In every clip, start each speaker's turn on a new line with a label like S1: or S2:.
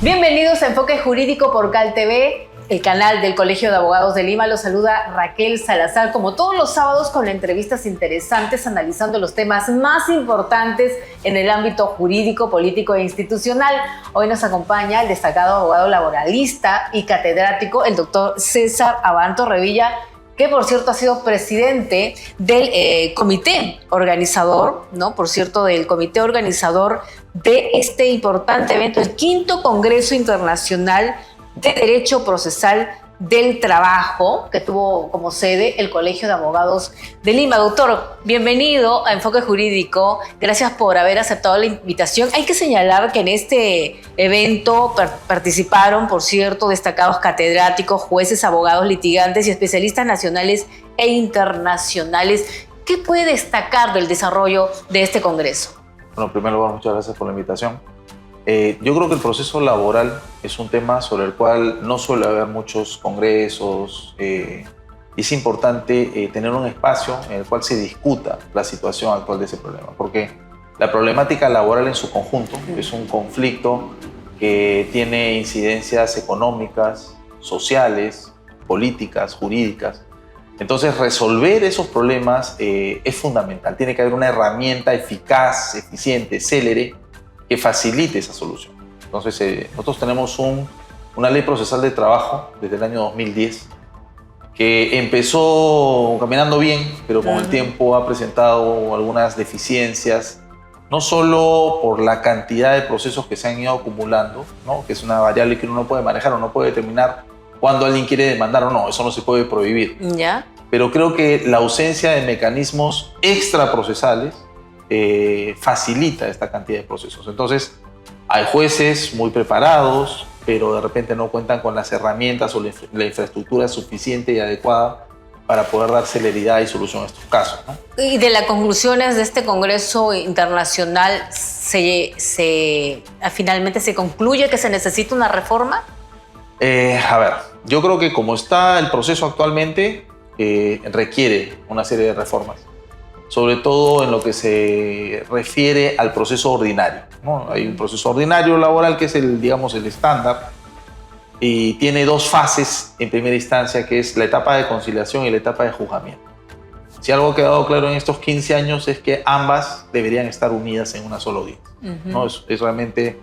S1: Bienvenidos a Enfoque Jurídico por Cal TV, el canal del Colegio de Abogados de Lima. Los saluda Raquel Salazar, como todos los sábados, con entrevistas interesantes analizando los temas más importantes en el ámbito jurídico, político e institucional. Hoy nos acompaña el destacado abogado laboralista y catedrático, el doctor César Abanto Revilla, que por cierto ha sido presidente del comité organizador, ¿no? Por cierto, del comité organizador de este importante evento, el quinto Congreso Internacional de Derecho Procesal del Trabajo, que tuvo como sede el Colegio de Abogados de Lima. Doctor, bienvenido a Enfoque Jurídico. Gracias por haber aceptado la invitación. Hay que señalar que en este evento participaron, por cierto, destacados catedráticos, jueces, abogados, litigantes y especialistas nacionales e internacionales. ¿Qué puede destacar del desarrollo de este congreso?
S2: Bueno, en primer lugar, muchas gracias por la invitación. Yo creo que el proceso laboral es un tema sobre el cual no suele haber muchos congresos. Es importante tener un espacio en el cual se discuta la situación actual de ese problema, porque la problemática laboral en su conjunto es un conflicto que tiene incidencias económicas, sociales, políticas, jurídicas. Entonces, resolver esos problemas es fundamental. Tiene que haber una herramienta eficaz, eficiente, célere, que facilite esa solución. Entonces, nosotros tenemos una ley procesal de trabajo desde el año 2010 que empezó caminando bien, pero con el tiempo ha presentado algunas deficiencias, no solo por la cantidad de procesos que se han ido acumulando, ¿no? Que es una variable que uno no puede manejar o no puede determinar cuándo alguien quiere demandar o no, eso no se puede prohibir.
S1: ¿Ya? Pero
S2: creo que la ausencia de mecanismos extraprocesales facilita esta cantidad de procesos. Entonces, hay jueces muy preparados, pero de repente no cuentan con las herramientas o la infraestructura suficiente y adecuada para poder dar celeridad y solución a estos casos, ¿no?
S1: Y de las conclusiones de este Congreso Internacional, ¿finalmente se concluye que se necesita una reforma?
S2: A ver, yo creo que como está el proceso actualmente, requiere una serie de reformas, sobre todo en lo que se refiere al proceso ordinario, ¿no? Hay un proceso ordinario laboral que es el estándar y tiene dos fases en primera instancia, que es la etapa de conciliación y la etapa de juzgamiento. Si algo ha quedado claro en estos 15 años es que ambas deberían estar unidas en una sola audiencia, ¿no? Es realmente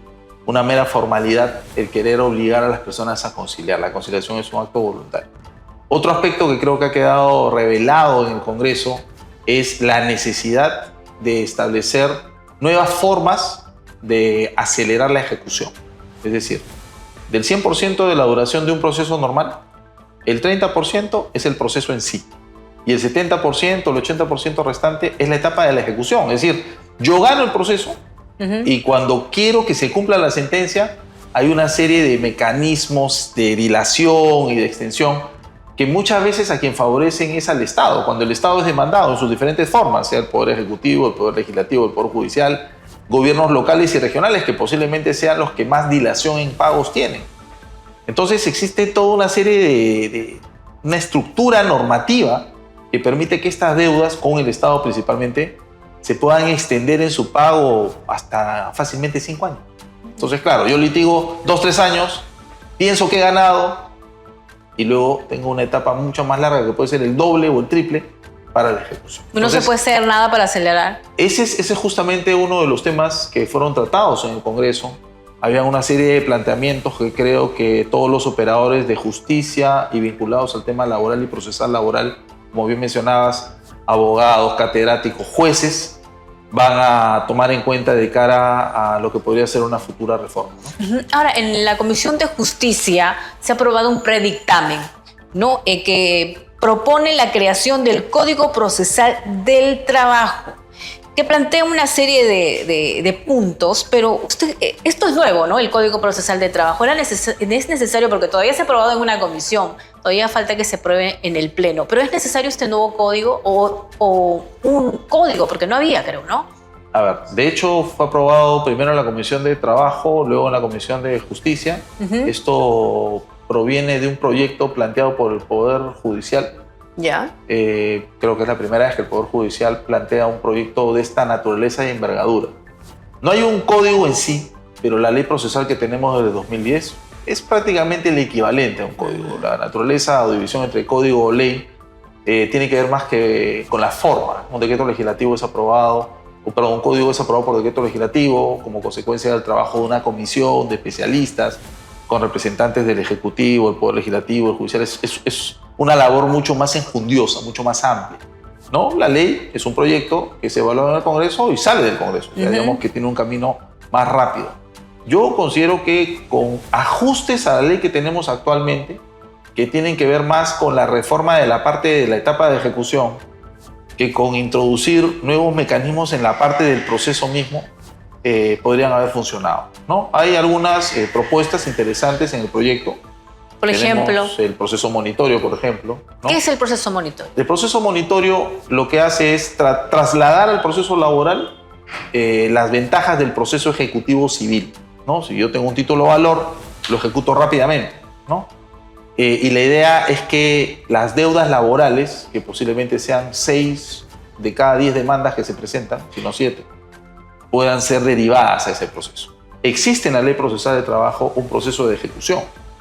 S2: una mera formalidad el querer obligar a las personas a conciliar. La conciliación es un acto voluntario. Otro aspecto que creo que ha quedado revelado en el Congreso es la necesidad de establecer nuevas formas de acelerar la ejecución. Es decir, del 100% de la duración de un proceso normal, el 30% es el proceso en sí. Y el 70%, el 80% restante es la etapa de la ejecución. Es decir, yo gano el proceso y cuando quiero que se cumpla la sentencia, hay una serie de mecanismos de dilación y de extensión que muchas veces a quien favorecen es al Estado, cuando el Estado es demandado en sus diferentes formas, sea el Poder Ejecutivo, el Poder Legislativo, el Poder Judicial, gobiernos locales y regionales, que posiblemente sean los que más dilación en pagos tienen. Entonces existe toda una serie de una estructura normativa que permite que estas deudas, con el Estado principalmente, se puedan extender en su pago hasta fácilmente 5 años. Entonces, claro, yo litigo 2-3 años, pienso que he ganado, y luego tengo una etapa mucho más larga que puede ser el doble o el triple para la ejecución.
S1: No se puede hacer nada para acelerar.
S2: Ese es justamente uno de los temas que fueron tratados en el Congreso. Había una serie de planteamientos que creo que todos los operadores de justicia y vinculados al tema laboral y procesal laboral, como bien mencionabas, abogados, catedráticos, jueces, van a tomar en cuenta de cara a lo que podría ser una futura reforma, ¿no?
S1: Ahora, en la Comisión de Justicia se ha aprobado un predictamen, ¿no? Que propone la creación del Código Procesal del Trabajo, que plantea una serie de puntos, pero esto es nuevo, ¿no? El Código Procesal del Trabajo. Es necesario porque todavía se ha aprobado en una comisión, todavía falta que se apruebe en el Pleno, pero ¿es necesario este nuevo código o un código? Porque no había, creo, ¿no?
S2: A ver, de hecho fue aprobado primero en la Comisión de Trabajo, luego en la Comisión de Justicia. Esto proviene de un proyecto planteado por el Poder Judicial.
S1: ¿Ya?
S2: Creo que es la primera vez que el Poder Judicial plantea un proyecto de esta naturaleza y envergadura. No hay un código en sí, pero la ley procesal que tenemos desde 2010 es prácticamente el equivalente a un código. La naturaleza o división entre código o ley tiene que ver más que con la forma. Un decreto legislativo es aprobado, un código es aprobado por decreto legislativo como consecuencia del trabajo de una comisión de especialistas con representantes del Ejecutivo, el Poder Legislativo, el Judicial. Es una labor mucho más enjundiosa, mucho más amplia, ¿no? La ley es un proyecto que se evalúa en el Congreso y sale del Congreso. Ya digamos que tiene un camino más rápido. Yo considero que con ajustes a la ley que tenemos actualmente, que tienen que ver más con la reforma de la parte de la etapa de ejecución, que con introducir nuevos mecanismos en la parte del proceso mismo, podrían haber funcionado, ¿no? Hay algunas propuestas interesantes en el proyecto.
S1: Por ejemplo,
S2: el proceso monitorio, por ejemplo, ¿no?
S1: ¿Qué es el proceso monitorio?
S2: El proceso monitorio lo que hace es trasladar al proceso laboral las ventajas del proceso ejecutivo civil, ¿no? Si yo tengo un título de valor, lo ejecuto rápidamente, ¿no? Y la idea es que las deudas laborales, que posiblemente sean 6 de cada 10 demandas que se presentan, si no 7, puedan ser derivadas a ese proceso. Existe en la Ley Procesal de Trabajo un proceso de ejecución,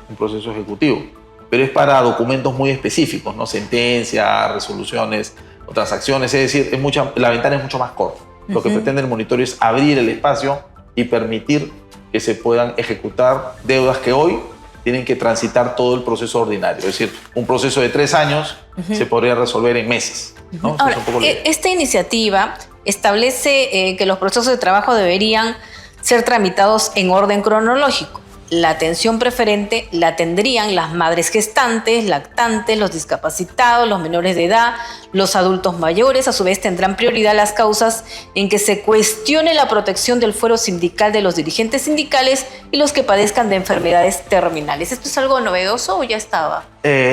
S2: un proceso ejecutivo, pero es para documentos muy específicos, ¿no? Sentencias, resoluciones o transacciones, es decir, la ventana es mucho más corta. Lo que pretende el monitoreo es abrir el espacio y permitir que se puedan ejecutar deudas que hoy tienen que transitar todo el proceso ordinario. Es decir, un proceso de 3 años se podría resolver en meses, ¿no?
S1: Ahora, esta iniciativa establece que los procesos de trabajo deberían ser tramitados en orden cronológico. La atención preferente la tendrían las madres gestantes, lactantes, los discapacitados, los menores de edad, los adultos mayores. A su vez tendrán prioridad las causas en que se cuestione la protección del fuero sindical de los dirigentes sindicales y los que padezcan de enfermedades terminales. ¿Esto es algo novedoso o ya estaba?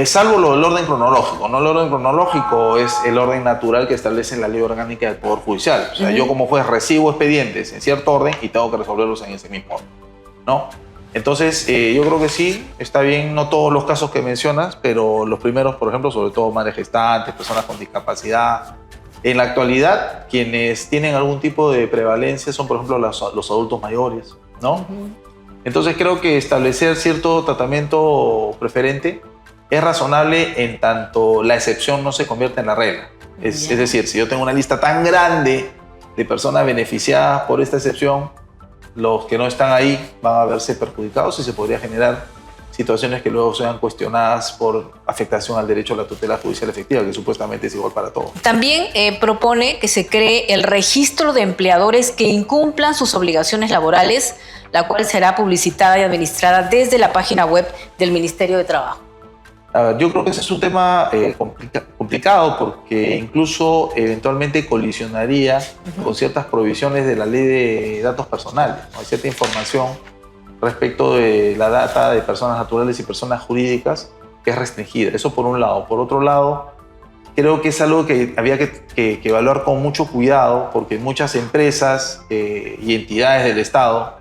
S2: Salvo lo del orden cronológico, ¿no? El orden cronológico es el orden natural que establece la Ley Orgánica del Poder Judicial. O sea, yo como juez recibo expedientes en cierto orden y tengo que resolverlos en ese mismo orden, ¿no? Entonces, yo creo que sí, está bien, no todos los casos que mencionas, pero los primeros, por ejemplo, sobre todo madres gestantes, personas con discapacidad. En la actualidad, quienes tienen algún tipo de prevalencia son, por ejemplo, los adultos mayores, ¿no? Entonces, creo que establecer cierto tratamiento preferente es razonable en tanto la excepción no se convierte en la regla. Es decir, si yo tengo una lista tan grande de personas beneficiadas por esta excepción, los que no están ahí van a verse perjudicados y se podría generar situaciones que luego sean cuestionadas por afectación al derecho a la tutela judicial efectiva, que supuestamente es igual para todos.
S1: También propone que se cree el registro de empleadores que incumplan sus obligaciones laborales, la cual será publicitada y administrada desde la página web del Ministerio de Trabajo.
S2: A ver, yo creo que ese es un tema complicado porque incluso eventualmente colisionaría con ciertas provisiones de la ley de datos personales, ¿no? Hay cierta información respecto de la data de personas naturales y personas jurídicas que es restringida. Eso por un lado. Por otro lado, creo que es algo que había que evaluar con mucho cuidado porque muchas empresas y entidades del Estado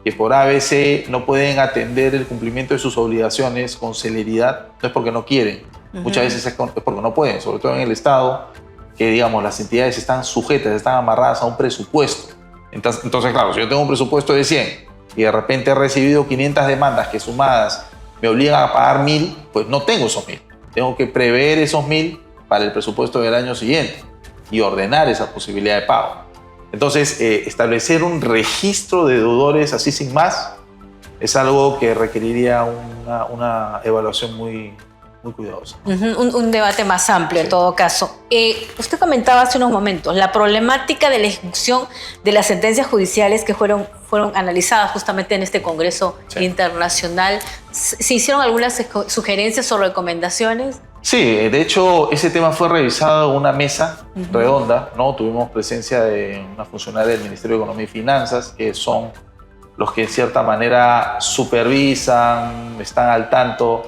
S2: que por ABC no pueden atender el cumplimiento de sus obligaciones con celeridad, no es porque no quieren, muchas veces es porque no pueden, sobre todo en el Estado, que digamos las entidades están sujetas, están amarradas a un presupuesto. Entonces claro, si yo tengo un presupuesto de 100 y de repente he recibido 500 demandas que sumadas me obligan a pagar 1000, pues no tengo esos 1000. Tengo que prever esos 1000 para el presupuesto del año siguiente y ordenar esa posibilidad de pago. Entonces, establecer un registro de deudores así sin más es algo que requeriría una evaluación muy cuidadosa.
S1: Un debate más amplio, sí. En todo caso. Usted comentaba hace unos momentos la problemática de la ejecución de las sentencias judiciales que fueron analizadas justamente en este Congreso internacional. ¿Se hicieron algunas sugerencias o recomendaciones?
S2: Sí, de hecho, ese tema fue revisado en una mesa redonda, ¿no? Tuvimos presencia de una funcionaria del Ministerio de Economía y Finanzas, que son los que en cierta manera supervisan, están al tanto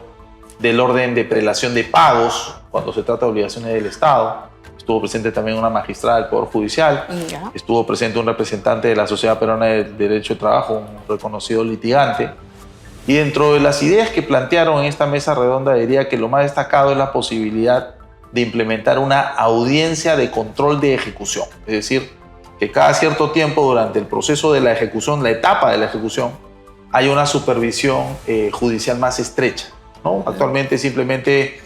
S2: del orden de prelación de pagos cuando se trata de obligaciones del Estado. Estuvo presente también una magistrada del Poder Judicial, estuvo presente un representante de la Sociedad Peruana de Derecho de Trabajo, un reconocido litigante. Y dentro de las ideas que plantearon en esta mesa redonda, diría que lo más destacado es la posibilidad de implementar una audiencia de control de ejecución. Es decir, que cada cierto tiempo durante el proceso de la ejecución, la etapa de la ejecución, hay una supervisión judicial más estrecha, ¿no? Actualmente simplemente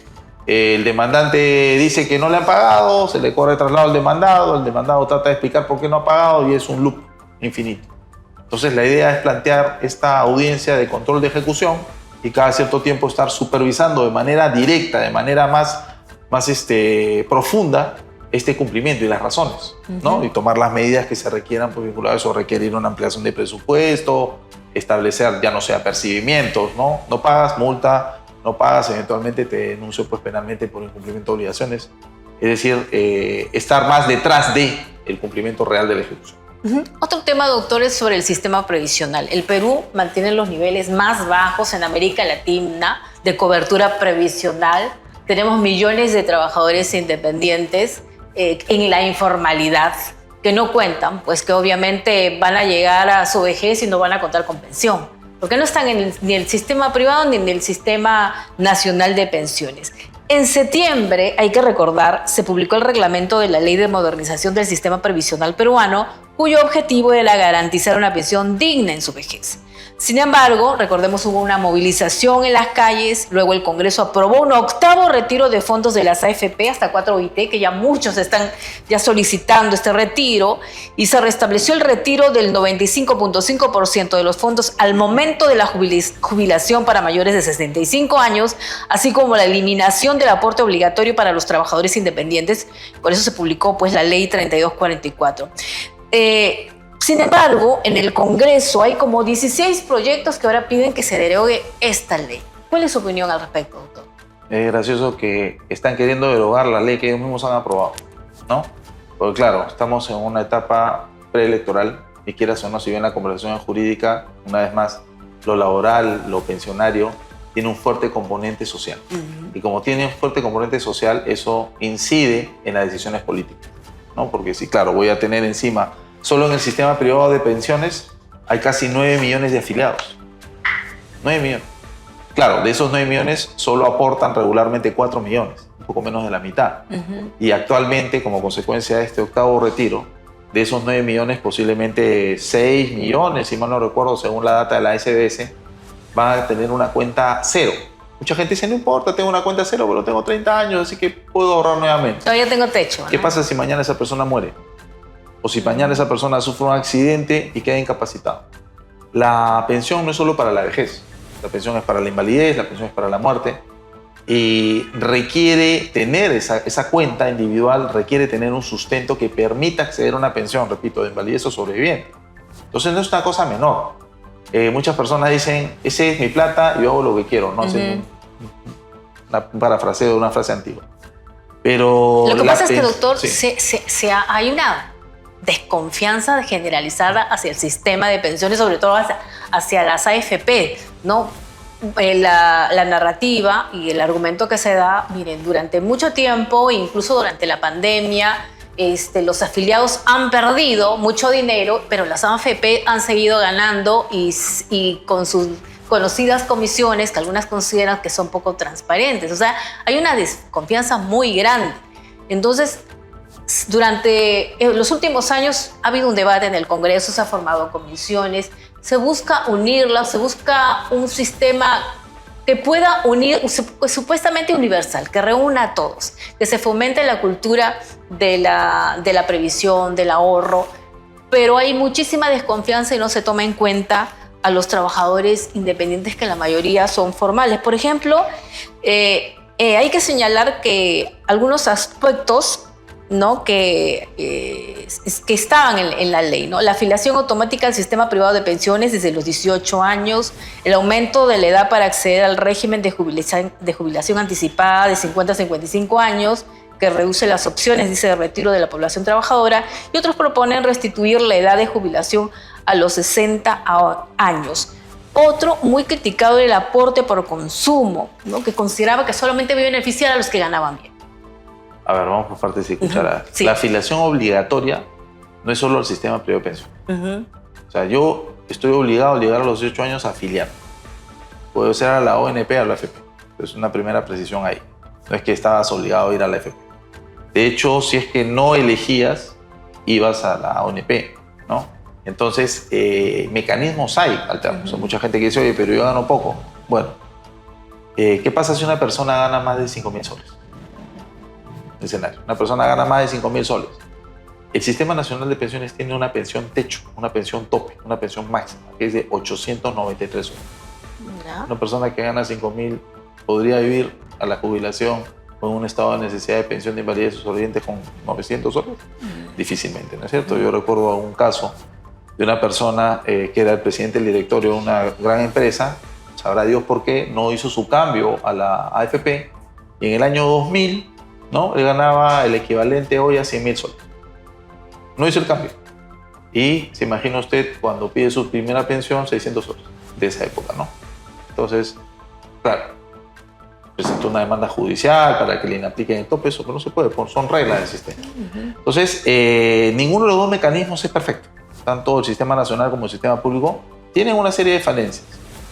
S2: el demandante dice que no le han pagado, se le corre traslado al demandado, el demandado trata de explicar por qué no ha pagado y es un loop infinito. Entonces la idea es plantear esta audiencia de control de ejecución y cada cierto tiempo estar supervisando de manera directa, de manera más profunda este cumplimiento y las razones, ¿no? Y tomar las medidas que se requieran por vinculado a eso, requerir una ampliación de presupuesto, establecer ya no sea percibimientos, ¿no? No pagas, multa, no pagas, eventualmente te denuncio pues penalmente por incumplimiento de obligaciones. Es decir, estar más detrás del cumplimiento real de la ejecución.
S1: Otro tema, doctor, es sobre el sistema previsional. El Perú mantiene los niveles más bajos en América Latina de cobertura previsional. Tenemos millones de trabajadores independientes en la informalidad que no cuentan, pues que obviamente van a llegar a su vejez y no van a contar con pensión, porque no están ni en el sistema privado ni en el sistema nacional de pensiones. En septiembre, hay que recordar, se publicó el reglamento de la Ley de Modernización del Sistema Previsional Peruano, cuyo objetivo era garantizar una pensión digna en su vejez. Sin embargo, recordemos, hubo una movilización en las calles, luego el Congreso aprobó un 8º retiro de fondos de las AFP, hasta 4 OIT, que ya muchos están ya solicitando este retiro, y se restableció el retiro del 95.5% de los fondos al momento de la jubilación para mayores de 65 años, así como la eliminación del aporte obligatorio para los trabajadores independientes. Por eso se publicó pues la Ley 3244. Sin embargo, en el Congreso hay como 16 proyectos que ahora piden que se derogue esta ley. ¿Cuál es su opinión al respecto, doctor?
S2: Es gracioso que están queriendo derogar la ley que ellos mismos han aprobado, ¿no? Porque claro, estamos en una etapa preelectoral y quieras o no, si bien la conversación jurídica, una vez más, lo laboral, lo pensionario, tiene un fuerte componente social. Y como tiene un fuerte componente social, eso incide en las decisiones políticas, ¿no? Porque sí, claro, voy a tener encima... Solo en el sistema privado de pensiones hay casi 9 millones de afiliados. 9 millones. Claro, de esos 9 millones solo aportan regularmente 4 millones, un poco menos de la mitad. Y actualmente, como consecuencia de este 8º retiro, de esos 9 millones, posiblemente 6 millones, si mal no recuerdo, según la data de la SBS, van a tener una cuenta cero. Mucha gente dice, no importa, tengo una cuenta cero, pero tengo 30 años, así que puedo ahorrar nuevamente.
S1: Todavía tengo techo, ¿no?
S2: ¿Qué pasa si mañana esa persona muere? O si mañana esa persona sufre un accidente y queda incapacitado. La pensión no es solo para la vejez. La pensión es para la invalidez, la pensión es para la muerte. Y requiere tener esa cuenta individual, requiere tener un sustento que permita acceder a una pensión, repito, de invalidez o sobreviviente. Entonces no es una cosa menor. Muchas personas dicen, ese es mi plata y yo hago lo que quiero. No, es un parafraseo de una frase antigua. Pero
S1: lo que pasa es que, doctor,
S2: sí.
S1: hay una desconfianza generalizada hacia el sistema de pensiones, sobre todo hacia las AFP, ¿no? La narrativa y el argumento que se da, miren, durante mucho tiempo, incluso durante la pandemia, los afiliados han perdido mucho dinero, pero las AFP han seguido ganando y con sus conocidas comisiones, que algunas consideran que son poco transparentes. O sea, hay una desconfianza muy grande. Entonces, durante los últimos años ha habido un debate en el Congreso, se han formado comisiones, se busca unirlas, se busca un sistema que pueda unir, supuestamente universal, que reúna a todos, que se fomente la cultura de la previsión, del ahorro, pero hay muchísima desconfianza y no se toma en cuenta a los trabajadores independientes, que la mayoría son formales. Por ejemplo, hay que señalar que algunos aspectos, ¿no?, que estaban en la ley, ¿no? La afiliación automática al sistema privado de pensiones desde los 18 años, el aumento de la edad para acceder al régimen de jubilación anticipada de 50 a 55 años, que reduce las opciones, dice, de retiro de la población trabajadora, y otros proponen restituir la edad de jubilación a los 60 años. Otro muy criticado era el aporte por consumo, ¿no?, que consideraba que solamente iba a beneficiar a los que ganaban bien.
S2: A ver, vamos por partes y cucharadas.
S1: Sí.
S2: La afiliación obligatoria no es solo el sistema privado de pensión. O sea, yo estoy obligado a llegar a los 18 años a afiliar. Puedo ser a la ONP, a la AFP. Es una primera precisión ahí. No es que estabas obligado a ir a la AFP. De hecho, si es que no elegías, ibas a la ONP, ¿no? Entonces, mecanismos hay alternos. O sea, mucha gente que dice, oye, pero yo gano poco. Bueno, ¿qué pasa si una persona gana más de 5.000 soles? Escenario. Una persona gana más de 5.000 soles. El Sistema Nacional de Pensiones tiene una pensión techo, una pensión tope, una pensión máxima, que es de 893 soles.
S1: ¿Ya?
S2: Una persona que gana 5.000 podría vivir a la jubilación o en un estado de necesidad de pensión de invalidez sobreviviente con 900 soles. Difícilmente, ¿no es cierto? Yo recuerdo un caso de una persona que era el presidente del directorio de una gran empresa, sabrá Dios por qué, no hizo su cambio a la AFP, y en el año 2000, ¿no?, él ganaba el equivalente hoy a 100.000 soles. No hizo el cambio. Y se imagina usted cuando pide su primera pensión, 600 soles de esa época, ¿no? Entonces, claro, presentó una demanda judicial para que le inapliquen el tope, eso, pero no se puede, son reglas del sistema. Entonces, ninguno de los dos mecanismos es perfecto. Tanto el sistema nacional como el sistema público tienen una serie de falencias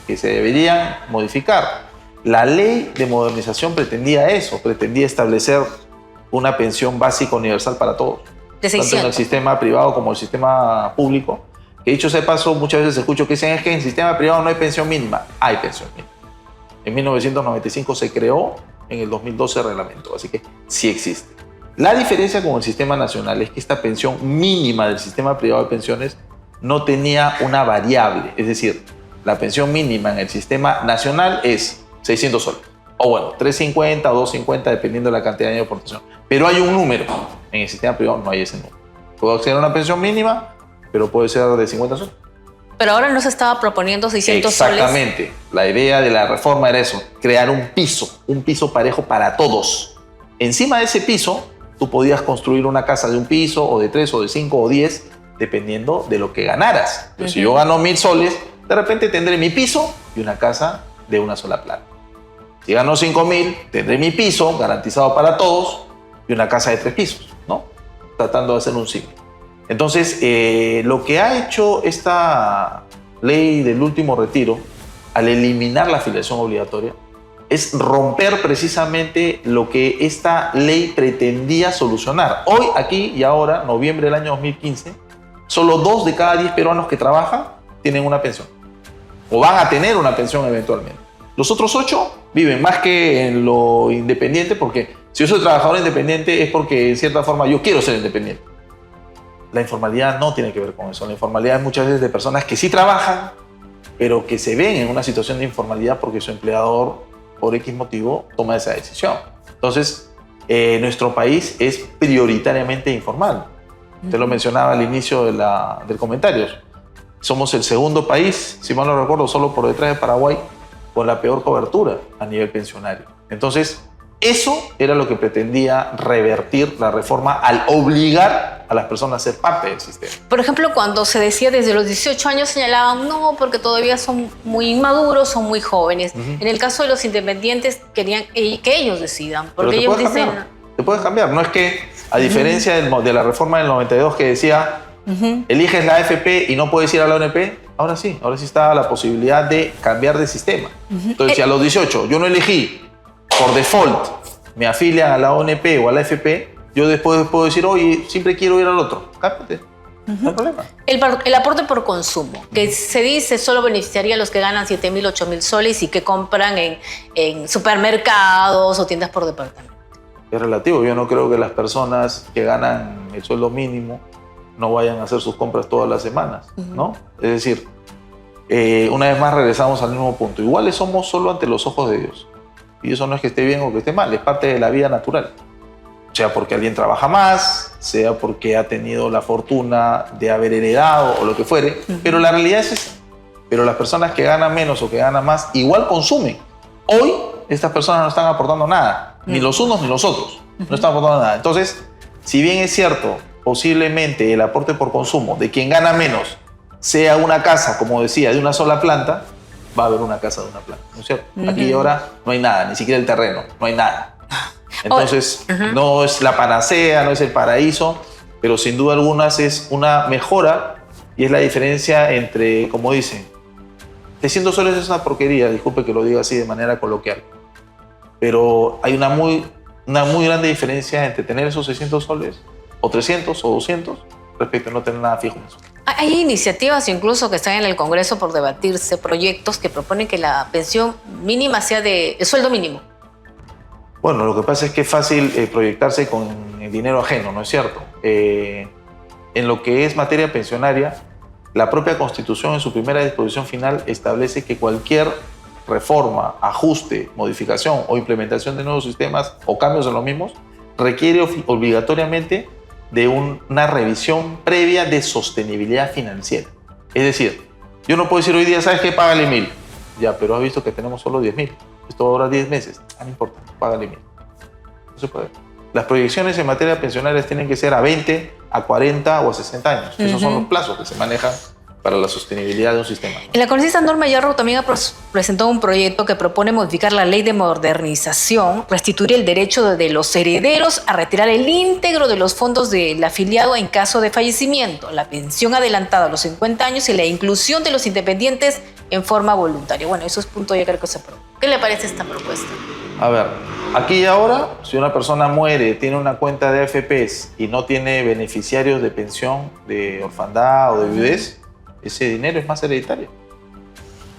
S2: que se deberían modificar. La ley de modernización pretendía eso, pretendía establecer una pensión básica universal para todos,
S1: De
S2: tanto en el sistema privado como el sistema público. Que dicho sea de paso, muchas veces escucho que dicen es que en el sistema privado no hay pensión mínima. Hay pensión mínima. En 1995 se creó, en el 2012 reglamento, así que sí existe. La diferencia con el sistema nacional es que esta pensión mínima del sistema privado de pensiones no tenía una variable, es decir, la pensión mínima en el sistema nacional es 600 soles, o bueno, 350 o 250 dependiendo de la cantidad de años de aportación, pero hay un número. En el sistema privado no hay ese número. Puedo acceder a una pensión mínima, pero puede ser de 50 soles.
S1: Pero ahora no se estaba proponiendo 600
S2: Exactamente.
S1: soles.
S2: La idea de la reforma era eso, crear un piso parejo para todos. Encima de ese piso, tú podías construir una casa de un piso, o de 3, o de 5, o 10, dependiendo de lo que ganaras. Pero si yo gano 1.000 soles, de repente tendré mi piso y una casa de una sola planta. Si gano 5.000, tendré mi piso garantizado para todos y una casa de 3 pisos, ¿no? Tratando de hacer un ciclo. Entonces, lo que ha hecho esta ley del último retiro, al eliminar la afiliación obligatoria, es romper precisamente lo que esta ley pretendía solucionar. Hoy, aquí y ahora, noviembre del año 2015, solo 2 de cada 10 peruanos que trabajan tienen una pensión, o van a tener una pensión eventualmente. Los otros 8 viven más que en lo independiente, porque si yo soy trabajador independiente es porque en cierta forma yo quiero ser independiente. La informalidad no tiene que ver con eso. La informalidad es muchas veces de personas que sí trabajan, pero que se ven en una situación de informalidad porque su empleador, por X motivo, toma esa decisión. Entonces, nuestro país es prioritariamente informal. Te lo mencionaba al inicio del comentario. Somos el segundo país, si mal no recuerdo, solo por detrás de Paraguay, con la peor cobertura a nivel pensionario. Entonces, eso era lo que pretendía revertir la reforma al obligar a las personas a ser parte del sistema.
S1: Por ejemplo, cuando se decía desde los 18 años, señalaban no, porque todavía son muy inmaduros, son muy jóvenes. En el caso de los independientes, querían que ellos decidan, porque ellos dicen...
S2: Te puedes cambiar. No es que, a diferencia de la reforma del 92 que decía, eliges la AFP y no puedes ir a la ONP, ahora sí está la posibilidad de cambiar de sistema. Entonces, si a los 18 yo no elegí, por default, me afilian a la ONP o a la AFP, yo después puedo decir, oye, siempre quiero ir al otro. Cámbiate. No hay problema.
S1: El aporte por consumo, que se dice solo beneficiaría a los que ganan 7.000, 8.000 soles y que compran en supermercados o tiendas por departamento.
S2: Es relativo. Yo no creo que las personas que ganan el sueldo mínimo no vayan a hacer sus compras todas las semanas, ¿no? Es decir, una vez más regresamos al mismo punto. Iguales somos solo ante los ojos de Dios. Y eso no es que esté bien o que esté mal, es parte de la vida natural. Sea porque alguien trabaja más, sea porque ha tenido la fortuna de haber heredado o lo que fuere, pero la realidad es esa. Pero las personas que ganan menos o que ganan más igual consumen. Hoy estas personas no están aportando nada, ni los unos ni los otros, no están aportando nada. Entonces, si bien es cierto, posiblemente el aporte por consumo de quien gana menos sea una casa, como decía, de una sola planta, va a haber una casa de una planta, ¿no es cierto? Aquí y ahora no hay nada, ni siquiera el terreno, no hay nada. Entonces, no es la panacea, no es el paraíso, pero sin duda alguna es una mejora y es la diferencia entre, como dicen, 600 soles es una porquería, disculpe que lo diga así de manera coloquial, pero hay una muy grande diferencia entre tener esos 600 soles, o 300 o 200, respecto a no tener nada fijo mensual.
S1: Hay iniciativas incluso que están en el Congreso por debatirse, proyectos que proponen que la pensión mínima sea de sueldo mínimo.
S2: Bueno, lo que pasa es que es fácil proyectarse con el dinero ajeno, ¿no es cierto? En lo que es materia pensionaria, la propia Constitución en su primera disposición final establece que cualquier reforma, ajuste, modificación o implementación de nuevos sistemas o cambios en los mismos requiere obligatoriamente de una revisión previa de sostenibilidad financiera. Es decir, yo no puedo decir hoy día, ¿sabes qué? Págale 1.000. Ya, pero has visto que tenemos solo 10.000. Esto ahora 10 meses. No importa, págale 1.000. No se puede. Las proyecciones en materia pensionaria tienen que ser a 20, a 40 o a 60 años. Esos son los plazos que se manejan para la sostenibilidad de un sistema, ¿no?
S1: La congresista Norma Yarro también presentó un proyecto que propone modificar la ley de modernización, restituir el derecho de los herederos a retirar el íntegro de los fondos del afiliado en caso de fallecimiento, la pensión adelantada a los 50 años y la inclusión de los independientes en forma voluntaria. Bueno, esos puntos ya creo que se aprobó. ¿Qué le parece esta propuesta?
S2: A ver, aquí y ahora, si una persona muere, tiene una cuenta de AFPs y no tiene beneficiarios de pensión, de orfandad o de viudez, ese dinero es más hereditario.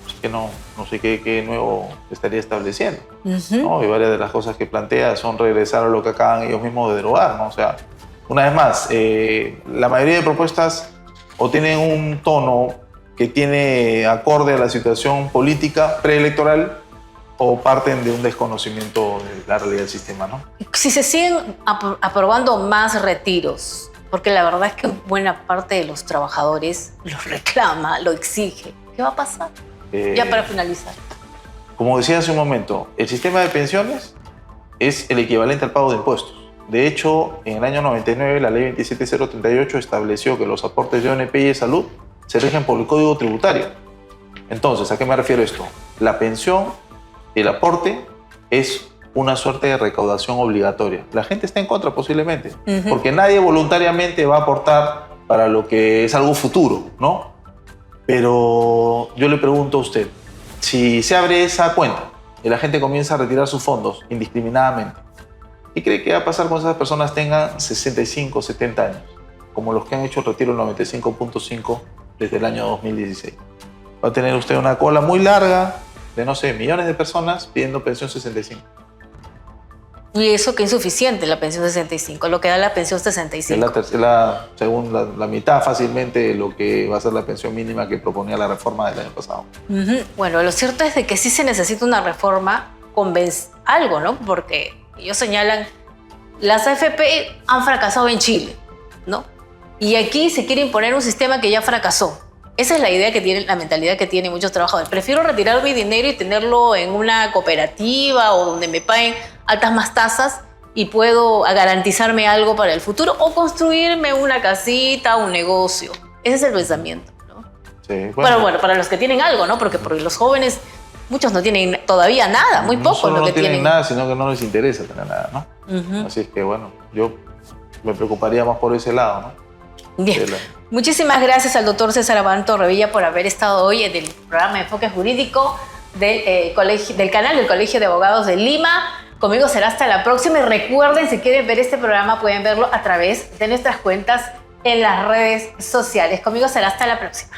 S2: Así que no sé qué nuevo estaría estableciendo, ¿no? Y varias de las cosas que plantea son regresar a lo que acaban ellos mismos de derogar, ¿no? O sea, una vez más, la mayoría de propuestas o tienen un tono que tiene acorde a la situación política preelectoral o parten de un desconocimiento de la realidad del sistema, ¿no?
S1: Si se siguen aprobando más retiros, porque la verdad es que buena parte de los trabajadores lo reclama, lo exige, ¿qué va a pasar? Ya para finalizar.
S2: Como decía hace un momento, el sistema de pensiones es el equivalente al pago de impuestos. De hecho, en el año 99, la ley 27038 estableció que los aportes de ONP y de salud se rigen por el Código Tributario. Entonces, ¿a qué me refiero esto? La pensión, el aporte, es una suerte de recaudación obligatoria. La gente está en contra posiblemente, porque nadie voluntariamente va a aportar para lo que es algo futuro, ¿no? Pero yo le pregunto a usted, si se abre esa cuenta y la gente comienza a retirar sus fondos indiscriminadamente, ¿qué cree que va a pasar cuando esas personas tengan 65, 70 años? Como los que han hecho el retiro del 95.5 desde el año 2016. Va a tener usted una cola muy larga de, no sé, millones de personas pidiendo pensión 65.
S1: Y eso que es insuficiente, la pensión 65, lo que da la pensión 65.
S2: Según la mitad fácilmente de lo que va a ser la pensión mínima que proponía la reforma del año pasado.
S1: Bueno, lo cierto es de que sí se necesita una reforma algo, ¿no? Porque ellos señalan, las AFP han fracasado en Chile, ¿no? Y aquí se quiere imponer un sistema que ya fracasó. Esa es la idea que tiene, la mentalidad que tienen muchos trabajadores. Prefiero retirar mi dinero y tenerlo en una cooperativa o donde me paguen altas más tasas y puedo garantizarme algo para el futuro o construirme una casita, un negocio. Ese es el pensamiento, ¿no?
S2: Sí,
S1: Pero bueno, para los que tienen algo, ¿no? Porque los jóvenes, muchos no tienen todavía nada, muy poco
S2: lo que tienen. No tienen
S1: nada,
S2: sino que no les interesa tener nada, ¿no? Así es que, bueno, yo me preocuparía más por ese lado, ¿no?
S1: Bien. Muchísimas gracias al doctor César Abraham Torrevilla por haber estado hoy en el programa de Enfoque Jurídico del canal del Colegio de Abogados de Lima. Conmigo será hasta la próxima y recuerden, si quieren ver este programa pueden verlo a través de nuestras cuentas en las redes sociales. Conmigo será hasta la próxima.